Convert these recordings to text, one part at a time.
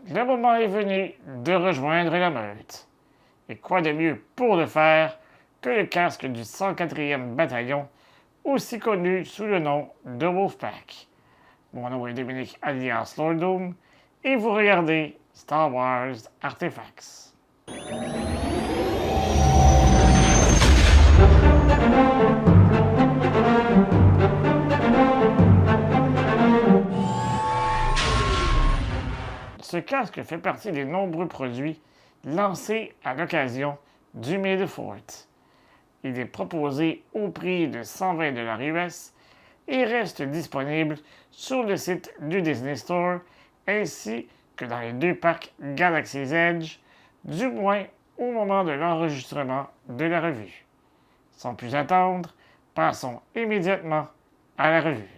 le moment est venu de rejoindre la meute. Et quoi de mieux pour le faire que le casque du 104e bataillon, aussi connu sous le nom de Wolfpack. Mon nom est Dominique alias Lord Doom, et vous regardez Star Wars Artifacts. Ce casque fait partie des nombreux produits lancés à l'occasion du May the 4th. Il est proposé au prix de 120 $ US et reste disponible sur le site du Disney Store ainsi que dans les 2 parcs Galaxy's Edge, du moins au moment de l'enregistrement de la revue. Sans plus attendre, passons immédiatement à la revue.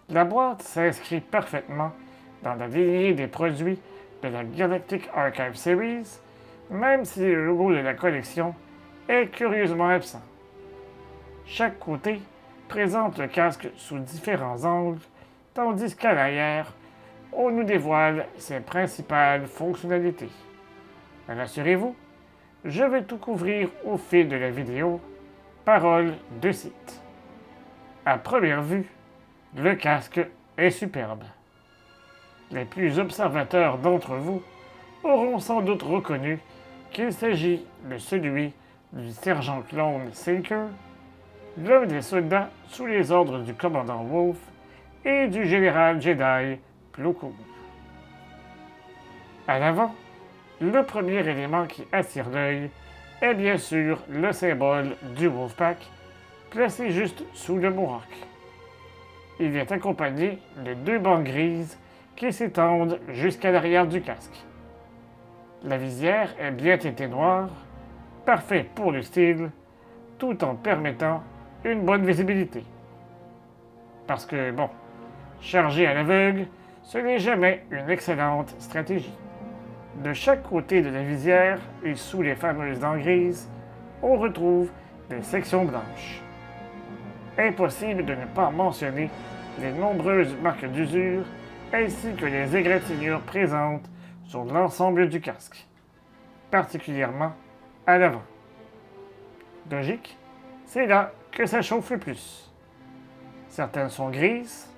La boîte s'inscrit parfaitement dans la lignée des produits de la Galactic Archive Series, même si le logo de la collection est curieusement absent. Chaque côté présente le casque sous différents angles, tandis qu'à l'arrière, on nous dévoile ses principales fonctionnalités. Rassurez-vous, je vais tout couvrir au fil de la vidéo, parole de site. À première vue, le casque est superbe. Les plus observateurs d'entre vous auront sans doute reconnu qu'il s'agit de celui du sergent clone Sinker, l'un des soldats sous les ordres du commandant Wolf et du général Jedi Plo Koon. À l'avant, le premier élément qui attire l'œil est bien sûr le symbole du Wolfpack, placé juste sous le mohawk. Il est accompagné de 2 bandes grises qui s'étendent jusqu'à l'arrière du casque. La visière est bien teintée noire, parfait pour le style, tout en permettant une bonne visibilité. Parce que, bon, charger à l'aveugle, ce n'est jamais une excellente stratégie. De chaque côté de la visière et sous les fameuses dents grises, on retrouve des sections blanches. Impossible de ne pas mentionner les nombreuses marques d'usure ainsi que les égratignures présentes sur l'ensemble du casque, particulièrement à l'avant. Logique, c'est là que ça chauffe le plus. Certaines sont grises,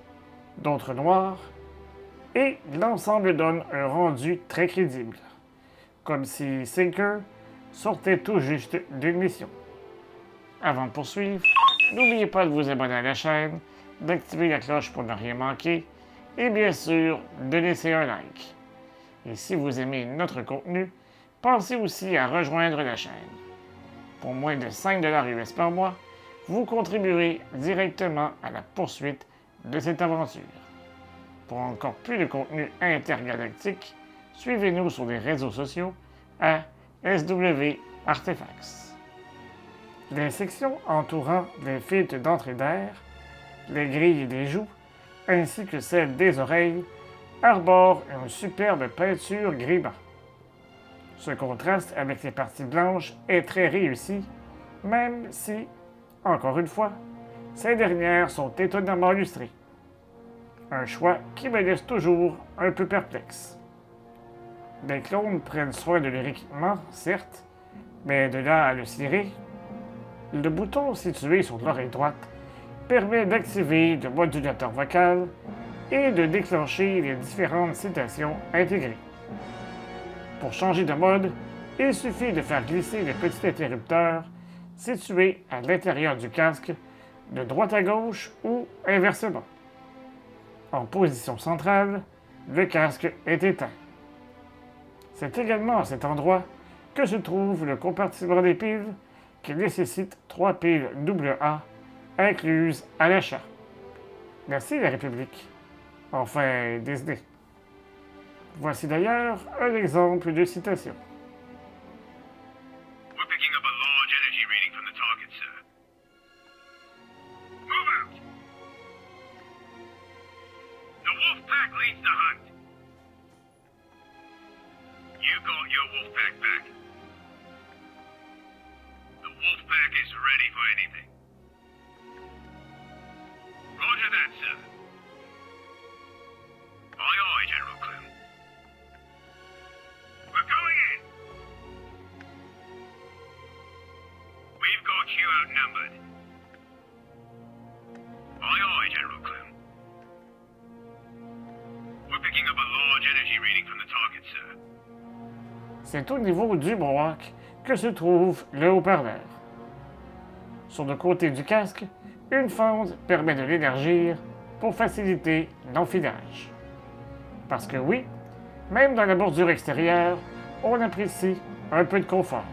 d'autres noires, et l'ensemble donne un rendu très crédible, comme si Sinker sortait tout juste d'une mission. Avant de poursuivre, n'oubliez pas de vous abonner à la chaîne, d'activer la cloche pour ne rien manquer, et bien sûr, de laisser un like. Et si vous aimez notre contenu, pensez aussi à rejoindre la chaîne. Pour moins de 5 $ US par mois, vous contribuerez directement à la poursuite de cette aventure. Pour encore plus de contenu intergalactique, suivez-nous sur les réseaux sociaux à SW Artifacts. Les sections entourant les filtres d'entrée d'air, les grilles des joues, ainsi que celles des oreilles, arborent une superbe peinture gris-blanc. Ce contraste avec les parties blanches est très réussi, même si, encore une fois, ces dernières sont étonnamment lustrées. Un choix qui me laisse toujours un peu perplexe. Les clones prennent soin de leur équipement, certes, mais de là à le cirer. Le bouton situé sur l'oreille droite permet d'activer le modulateur vocal et de déclencher les différentes citations intégrées. Pour changer de mode, il suffit de faire glisser le petit interrupteur situé à l'intérieur du casque de droite à gauche ou inversement. En position centrale, le casque est éteint. C'est également à cet endroit que se trouve le compartiment des piles qui nécessite 3 piles AA incluses à l'achat. Merci la République. Enfin, Disney. Voici d'ailleurs un exemple de citation. We're picking up a large energy reading from the target, sir. Move out! The Wolfpack leads the hunt. You got your Wolfpack back. The Wolfpack is ready for anything. Roger that, sir. outnumbered. Aye, aye, General Clem. We're picking up a large energy reading from the target, sir. C'est au niveau du Mohawk que se trouve le haut-parleur. Sur le côté du casque, une fente permet de l'élargir pour faciliter l'enfilage. Parce que oui, même dans la bordure extérieure, on apprécie un peu de confort.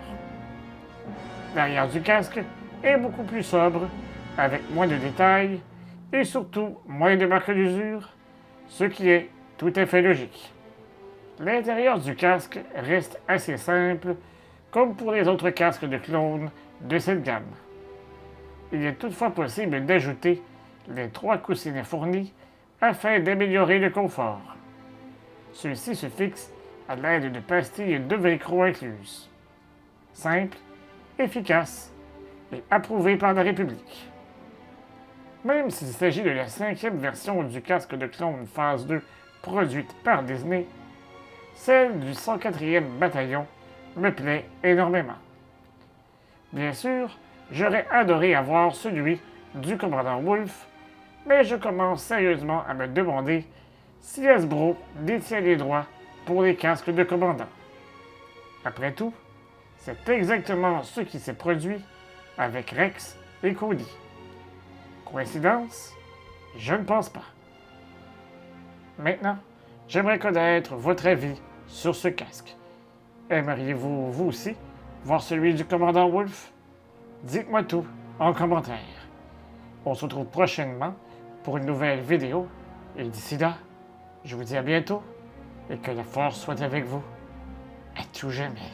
L'arrière du casque est beaucoup plus sobre, avec moins de détails et surtout moins de marques d'usure, ce qui est tout à fait logique. L'intérieur du casque reste assez simple, comme pour les autres casques de clones de cette gamme. Il est toutefois possible d'ajouter les 3 coussinets fournis afin d'améliorer le confort. Ceux-ci se fixent à l'aide de pastilles de velcro incluses. Simple, efficace et approuvé par la République. Même s'il s'agit de la 5e version du casque de clone phase 2 produite par Disney, celle du 104e bataillon me plaît énormément. Bien sûr, j'aurais adoré avoir celui du commandant Wolf, mais je commence sérieusement à me demander si Hasbro détient les droits pour les casques de commandant. Après tout, c'est exactement ce qui s'est produit avec Rex et Cody. Coïncidence? Je ne pense pas. Maintenant, j'aimerais connaître votre avis sur ce casque. Aimeriez-vous, vous aussi, voir celui du commandant Wolf? Dites-moi tout en commentaire. On se retrouve prochainement pour une nouvelle vidéo. Et d'ici là, je vous dis à bientôt et que la force soit avec vous. À tout jamais.